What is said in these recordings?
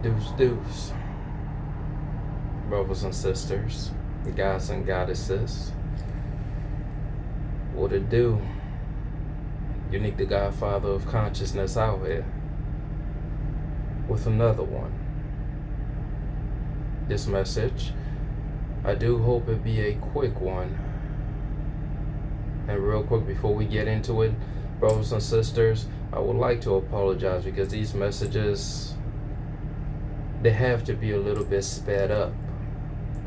Deuce, deuce. Brothers and sisters, gods and goddesses, what it do? Unique the Godfather of Consciousness out here with another one. This message, I do hope it be a quick one. And real quick before we get into it, brothers and sisters, I would like to apologize because these messages, they have to be a little bit sped up.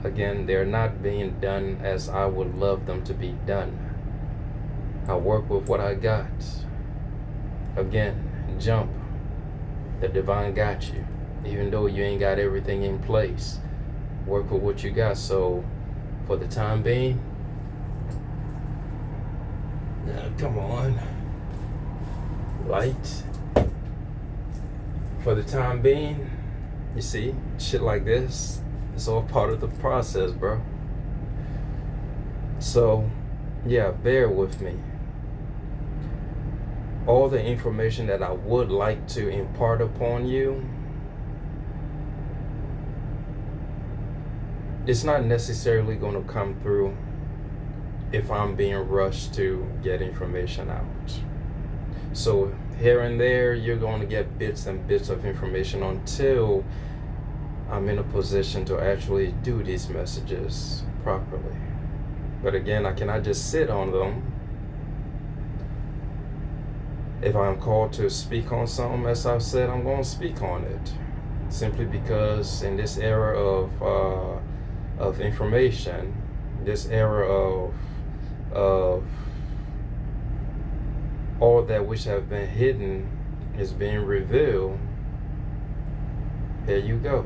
Again, they're not being done as I would love them to be done. I work with what I got. Again, jump. The divine got you. Even though you ain't got everything in place, work with what you got. So, for the time being, come on. Light. For the time being, you see, shit like this, it's all part of the process, bro. So, yeah, bear with me. All the information that I would like to impart upon you, it's not necessarily going to come through if I'm being rushed to get information out. So here and there, you're going to get bits and bits of information until I'm in a position to actually do these messages properly. But again, I cannot just sit on them. If I'm called to speak on something, as I've said, I'm going to speak on it. Simply because in this era of information, this era of all that which have been hidden is being revealed. Here you go.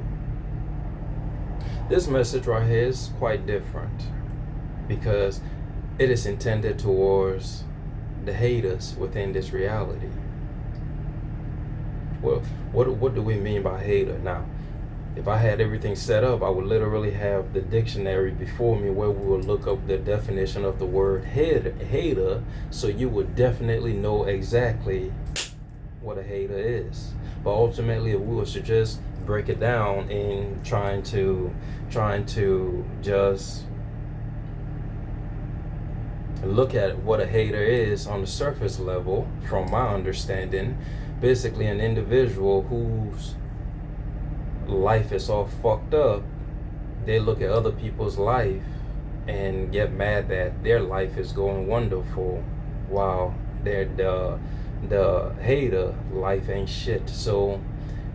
This message right here is quite different because it is intended towards the haters within this reality. Well, what do we mean by hater? Now, if I had everything set up, I would literally have the dictionary before me where we would look up the definition of the word hater, so you would definitely know exactly what a hater is. But ultimately, if we were to just break it down in trying to just look at what a hater is on the surface level, from my understanding, basically an individual whose life is all fucked up. They look at other people's life and get mad that their life is going wonderful while the hater life ain't shit. So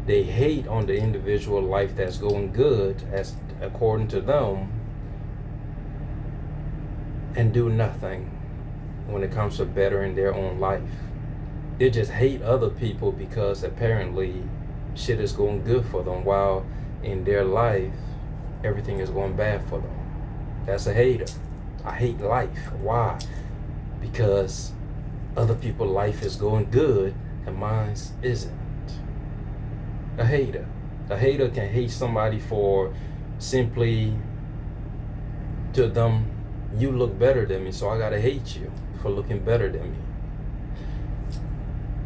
they hate on the individual life that's going good, as according to them, and do nothing when it comes to bettering their own life. They just hate other people because apparently shit is going good for them, while in their life everything is going bad for them. That's a hater. I hate life. Why? Because other people's life is going good and mine isn't. A hater. A hater can hate somebody for simply, to them, you look better than me, so I gotta hate you for looking better than me.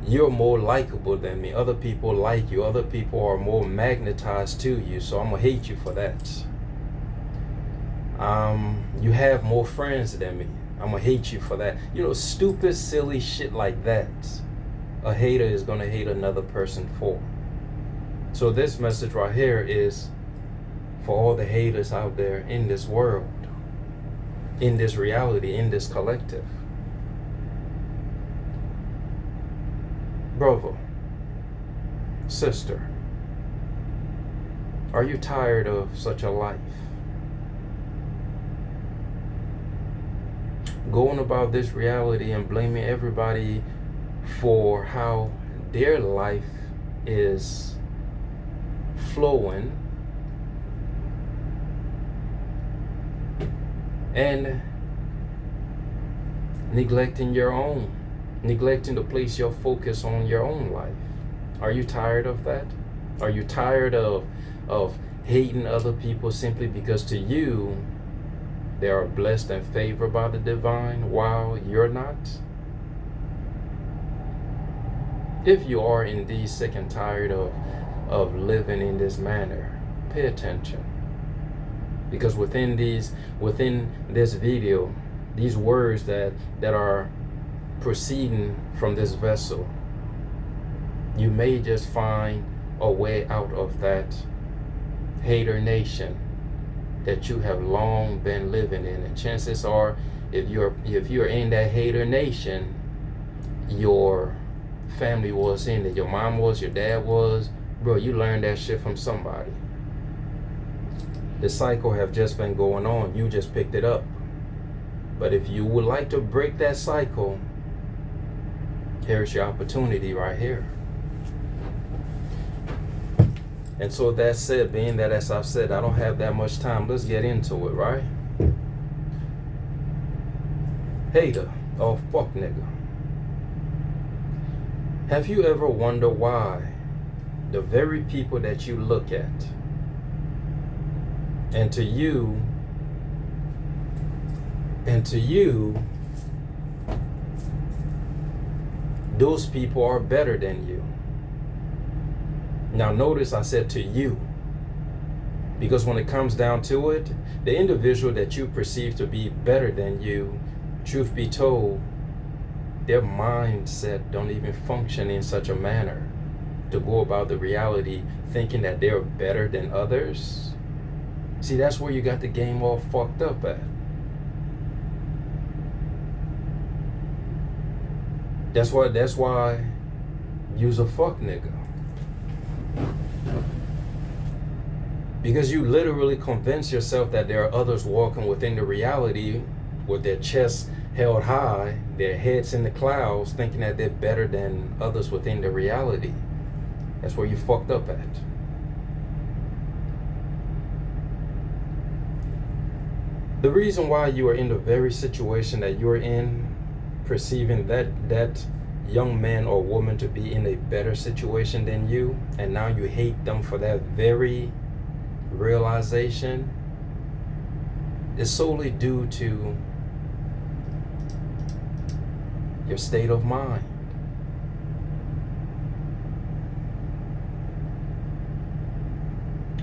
You're more likable than me. Other people like you. Other people are more magnetized to you, so I'm gonna hate you for that. You have more friends than me. I'm gonna hate you for that. You know, stupid, silly shit like that. A hater is gonna hate another person for. So this message right here is for all the haters out there in this world, in this reality, in this collective. Brother, sister, are you tired of such a life? Going about this reality and blaming everybody for how their life is flowing, and neglecting your own, neglecting to place your focus on your own life. Are you tired of that? Are you tired of hating other people simply because to you they are blessed and favored by the divine while you're not? If you are indeed sick and tired of of living in this manner. Pay attention. Because within this video, these words that are proceeding from this vessel, you may just find a way out of that hater nation that you have long been living in. And chances are, if you're in that hater nation, your family was in it. Your mom was, your dad was. Bro, you learned that shit from somebody. The cycle have just been going on. You just picked it up. But if you would like to break that cycle, here's your opportunity right here. And so that said, being that, as I've said, I don't have that much time, let's get into it, right? Hater or fuck nigga. Have you ever wondered why the very people that you look at, and to you, those people are better than you? Now notice I said to you, because when it comes down to it, the individual that you perceive to be better than you, truth be told, their mindset don't even function in such a manner to go about the reality thinking that they're better than others. See, that's where you got the game all fucked up at. That's why you's a fuck nigga. Because you literally convince yourself that there are others walking within the reality with their chests held high, their heads in the clouds, thinking that they're better than others within the reality. That's where you fucked up at. The reason why you are in the very situation that you're in, perceiving that young man or woman to be in a better situation than you, and now you hate them for that very realization, is solely due to your state of mind.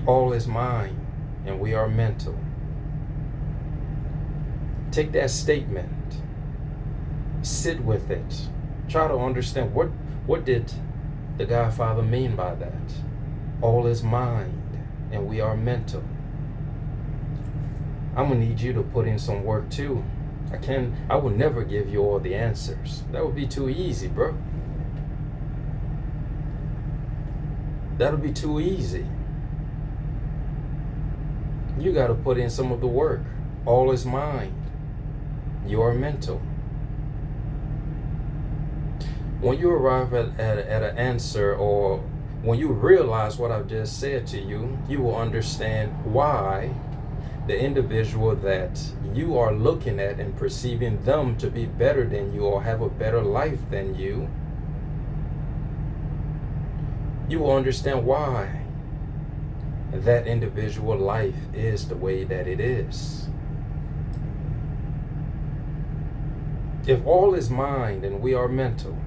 All is mind, and we are mental. Take that statement, sit with it, try to understand what did the Godfather mean by that? All is mind, and we are mental. I'm gonna need you to put in some work too. I will never give you all the answers. That would be too easy, bro. That'll be too easy. You got to put in some of the work. All is mind. You are mental. When you arrive at an answer, or when you realize what I've just said to you, you will understand why the individual that you are looking at and perceiving them to be better than you or have a better life than you, you will understand why that individual life is the way that it is. If all is mind and we are mental,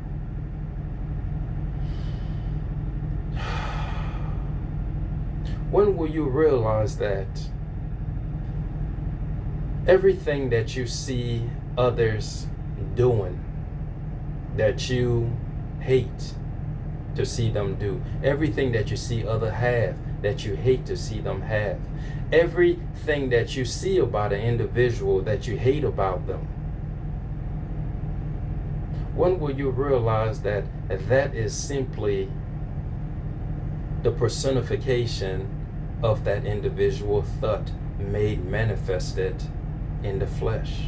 when will you realize that everything that you see others doing, that you hate to see them do, everything that you see others have, that you hate to see them have, everything that you see about an individual that you hate about them, when will you realize that that is simply the personification of that individual thought made manifested in the flesh?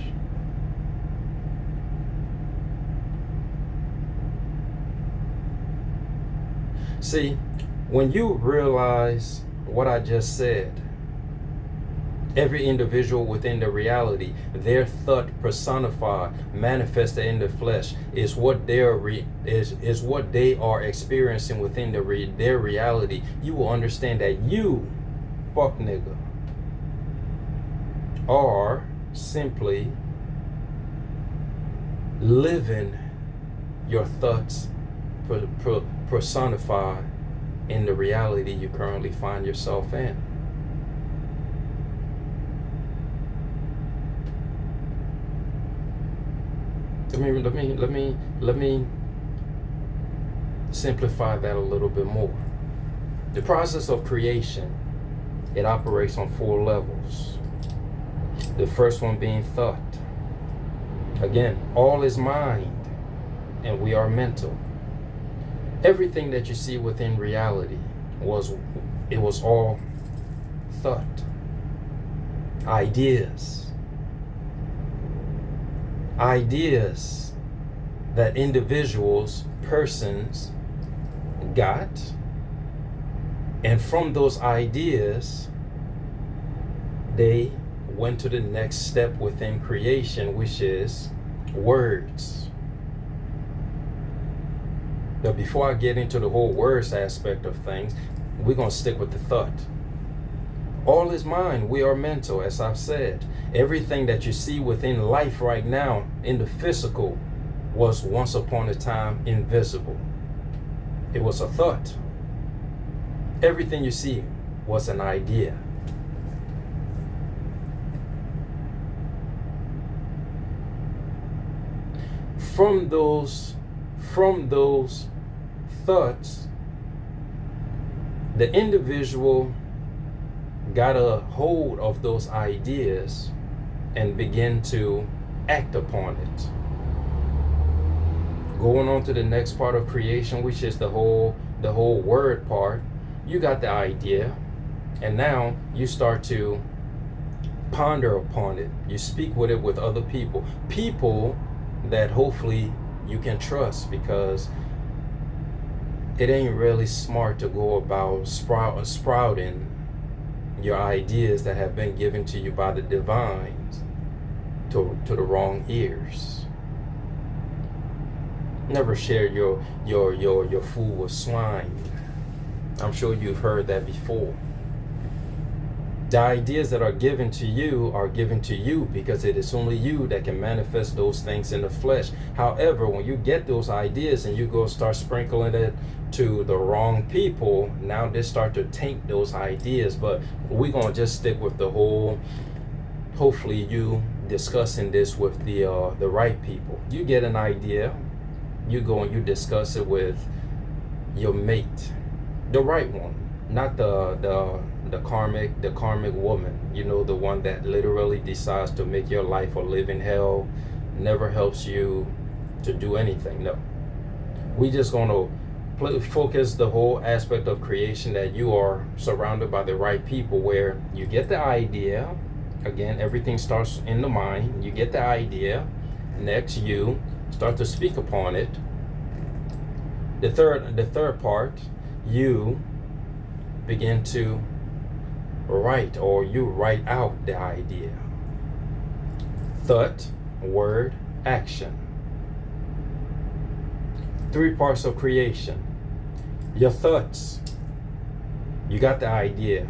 See, when you realize what I just said, every individual within the reality, their thought personified, manifested in the flesh, is what is what they are experiencing within their reality. You will understand that you, fuck nigga, are simply living your thoughts personified in the reality you currently find yourself in. Let me simplify that a little bit more. The process of creation, it operates on 4 levels. The first one being thought. Again, all is mind, and we are mental. Everything that you see within reality was all thought. Ideas that individuals, persons got, and from those ideas they went to the next step within creation, which is words. But before I get into the whole words aspect of things, we're going to stick with the thought. All is mind. We are mental, as I've said. Everything that you see within life right now in the physical was once upon a time invisible. It was a thought. Everything you see was an idea. From those thoughts, the individual got a hold of those ideas and began to act upon it. Going on to the next part of creation, which is the whole word part. You got the idea, and now you start to ponder upon it. You speak with it with other people that hopefully you can trust, because it ain't really smart to go about sprouting your ideas that have been given to you by the divines to the wrong ears. Never share your food with swine. I'm sure you've heard that before. The ideas that are given to you because it is only you that can manifest those things in the flesh. However, when you get those ideas and you go start sprinkling it to the wrong people, now they start to taint those ideas. But we're going to just stick with the whole, hopefully you discussing this with the right people. You get an idea, you go and you discuss it with your mate, the right one, not the karmic woman, the one that literally decides to make your life a living hell, never helps you to do anything. No, we just gonna focus the whole aspect of creation that you are surrounded by the right people, where you get the idea. Again, everything starts in the mind. You get the idea, next you start to speak upon it. The third part, you begin to write, or you write out the idea. Thought, word, action. 3 parts of creation. Your thoughts, you got the idea.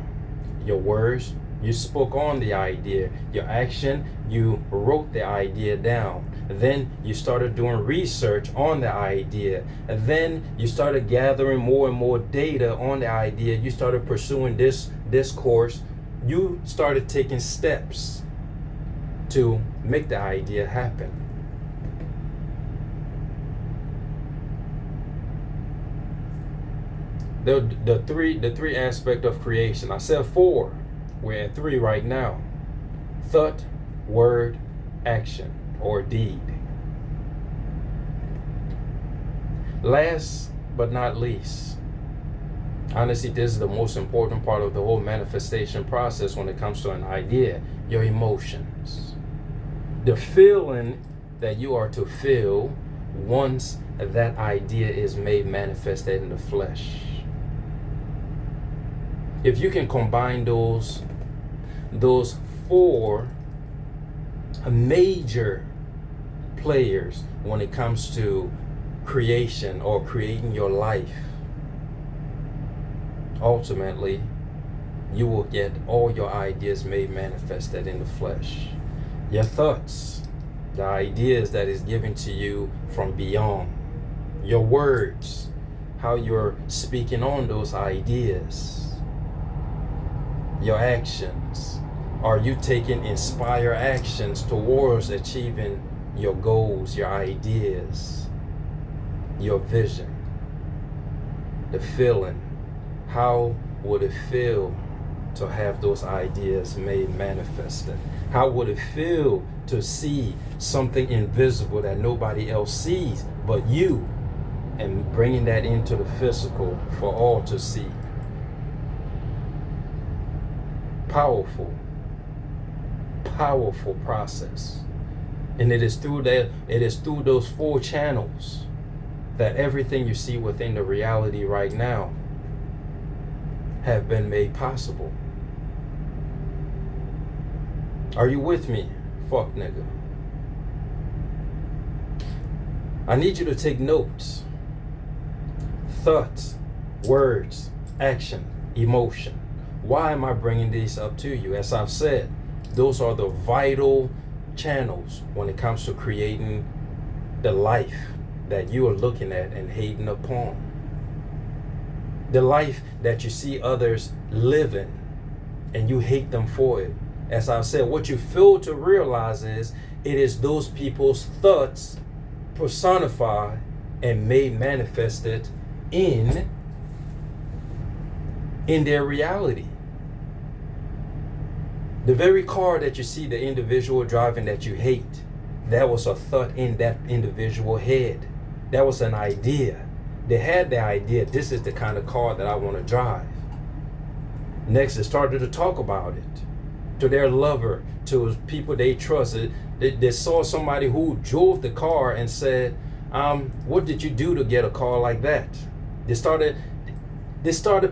Your words, you spoke on the idea. Your action, you wrote the idea down. Then you started doing research on the idea. And then you started gathering more and more data on the idea. You started pursuing this course. You started taking steps to make the idea happen. The three aspect of creation. I said 4. We're at 3 right now. Thought, word, action, or deed. Last but not least, honestly, this is the most important part of the whole manifestation process when it comes to an idea: your emotions. The feeling that you are to feel once that idea is made manifested in the flesh. If you can combine those 4 major players when it comes to creation or creating your life, ultimately you will get all your ideas made manifested in the flesh. Your thoughts, the ideas that is given to you from beyond. Your words, how you're speaking on those ideas, your actions. Are you taking inspired actions towards achieving your goals, your ideas, your vision, the feeling? How would it feel to have those ideas made manifested? How would it feel to see something invisible that nobody else sees but you, and bringing that into the physical for all to see? Powerful process. And it is through those 4 channels that everything you see within the reality right now have been made possible. Are you with me, fuck nigga? I need you to take notes. Thoughts, words, action, emotion. Why am I bringing these up to you? As I've said, those are the vital channels when it comes to creating the life that you are looking at and hating upon. The life that you see others living and you hate them for it. As I've said, what you fail to realize is it is those people's thoughts personified and made manifested in their reality. The very car that you see the individual driving that you hate, that was a thought in that individual head. That was an idea. They had the idea, this is the kind of car that I want to drive. Next, they started to talk about it to their lover, to people they trusted. They saw somebody who drove the car and said, what did you do to get a car like that? They started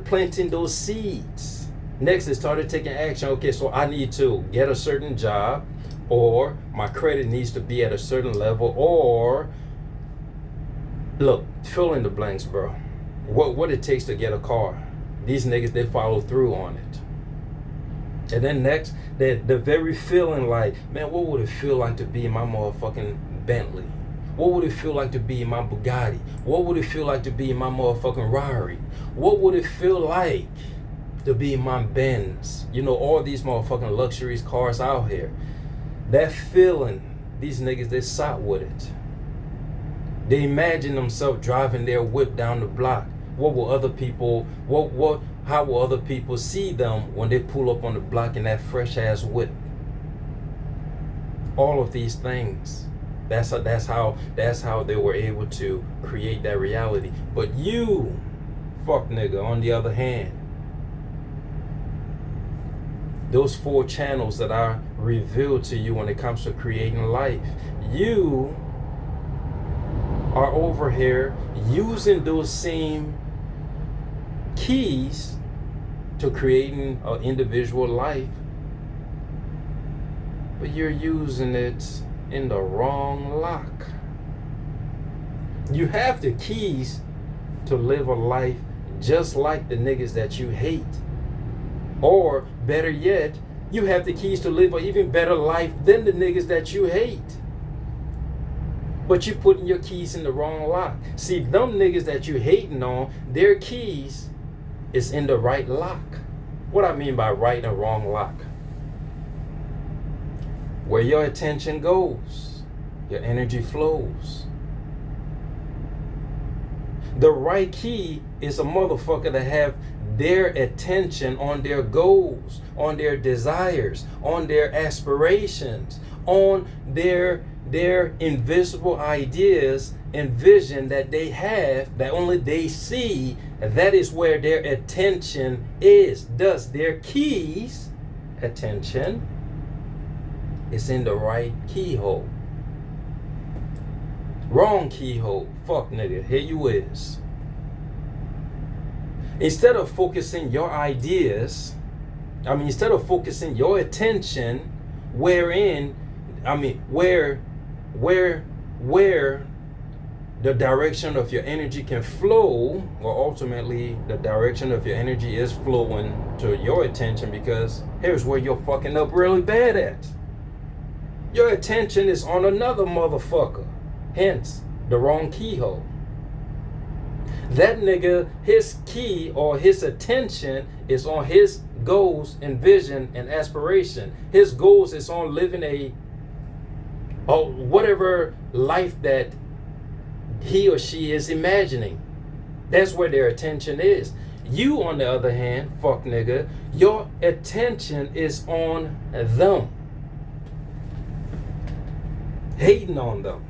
planting those seeds. Next, they started taking action. Okay, so I need to get a certain job, or my credit needs to be at a certain level, or look, fill in the blanks, bro. What it takes to get a car. These niggas, they follow through on it. And then next, the very feeling like, man, what would it feel like to be in my motherfucking Bentley? What would it feel like to be in my Bugatti? What would it feel like to be in my motherfucking Rari? What would it feel like to be in my Benz? You know, all these motherfucking luxuries cars out here. That feeling, these niggas, they sought with it. They imagine themselves driving their whip down the block. What will other people, how will other people see them when they pull up on the block in that fresh ass whip? All of these things. That's how they were able to create that reality. But you, fuck nigga, on the other hand, those 4 channels that I revealed to you when it comes to creating life, you are over here using those same keys to creating an individual life, but you're using it in the wrong lock. You have the keys to live a life just like the niggas that you hate. Or better yet, you have the keys to live an even better life than the niggas that you hate. But you're putting your keys in the wrong lock. See, them niggas that you hating on, their keys is in the right lock. What I mean by right and wrong lock? Where your attention goes, your energy flows. The right key is a motherfucker that have their attention on their goals, on their desires, on their aspirations, on their invisible ideas and vision that they have, that only they see. That is where their attention is. Thus, their keys, attention, is in the right keyhole. Wrong keyhole. Fuck nigga, here you is. Instead of focusing your ideas, instead of focusing your attention where the direction of your energy can flow, or ultimately the direction of your energy is flowing to your attention, because here's where you're fucking up really bad at. Your attention is on another motherfucker, hence the wrong keyhole. That nigga, his key or his attention is on his goals and vision and aspiration. His goals is on living or whatever life that he or she is imagining. That's where their attention is. You, on the other hand, fuck nigga, your attention is on them. Hating on them.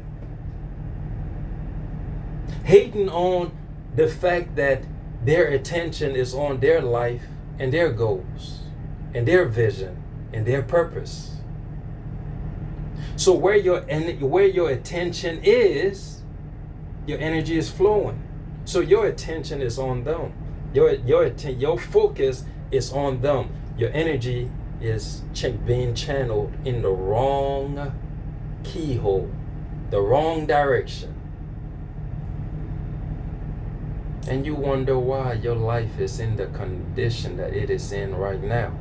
Hating on the fact that their attention is on their life and their goals and their vision and their purpose. So where your attention is, your energy is flowing. So your attention is on them. Your focus is on them. Your energy is being channeled in the wrong keyhole, the wrong direction. And you wonder why your life is in the condition that it is in right now.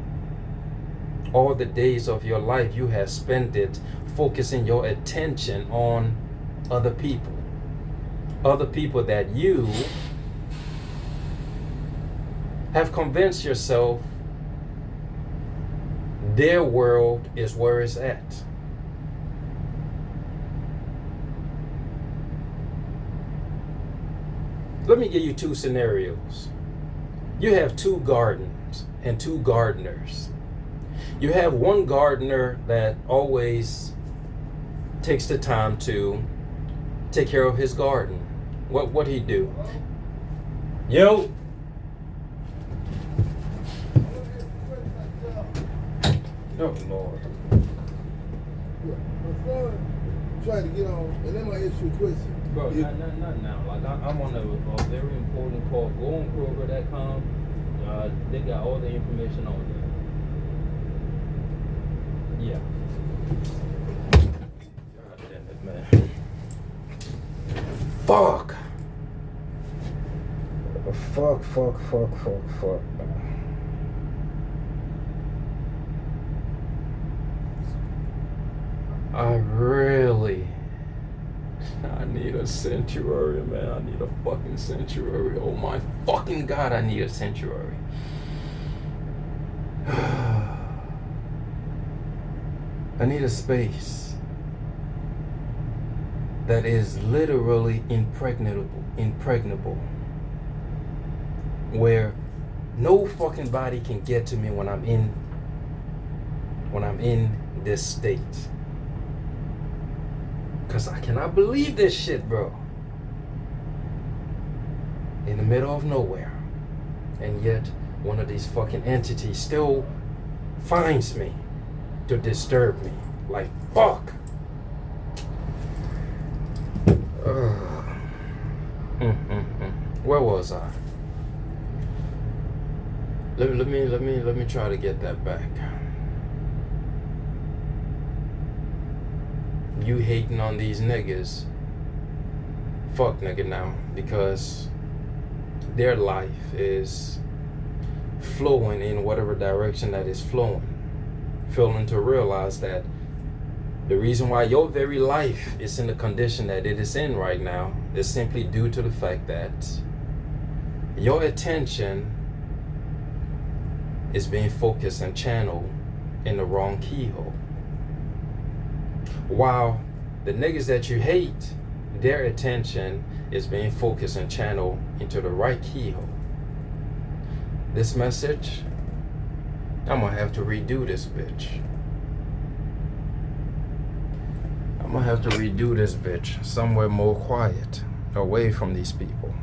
All the days of your life you have spent it focusing your attention on other people. Other people that you have convinced yourself their world is where it's at. Let me give you two scenarios. You have two gardens and two gardeners. You have one gardener that always takes the time to take care of his garden. What he do? Yo. Oh Lord. My son tried to get on, and let me ask you a question. Bro, not now. Like I'm on a very important call. Go on Kroger.com. They got all the information on there. Yeah. God damn it, man. Fuck. Fuck. I need a sanctuary, man. I need a fucking sanctuary. Oh my fucking God, I need a sanctuary. I need a space that is literally impregnable, where no fucking body can get to me when I'm in this state. Cause I cannot believe this shit, bro. In the middle of nowhere. And yet, one of these fucking entities still finds me to disturb me. Like, fuck. Where was I? Let me try to get that back. You hating on these niggas, fuck nigga now, because their life is flowing in whatever direction that is flowing. Failing to realize that the reason why your very life is in the condition that it is in right now is simply due to the fact that your attention is being focused and channeled in the wrong keyhole. While the niggas that you hate, their attention is being focused and channeled into the right keyhole. This message, I'm gonna have to redo this bitch. I'm gonna have to redo this bitch somewhere more quiet, away from these people.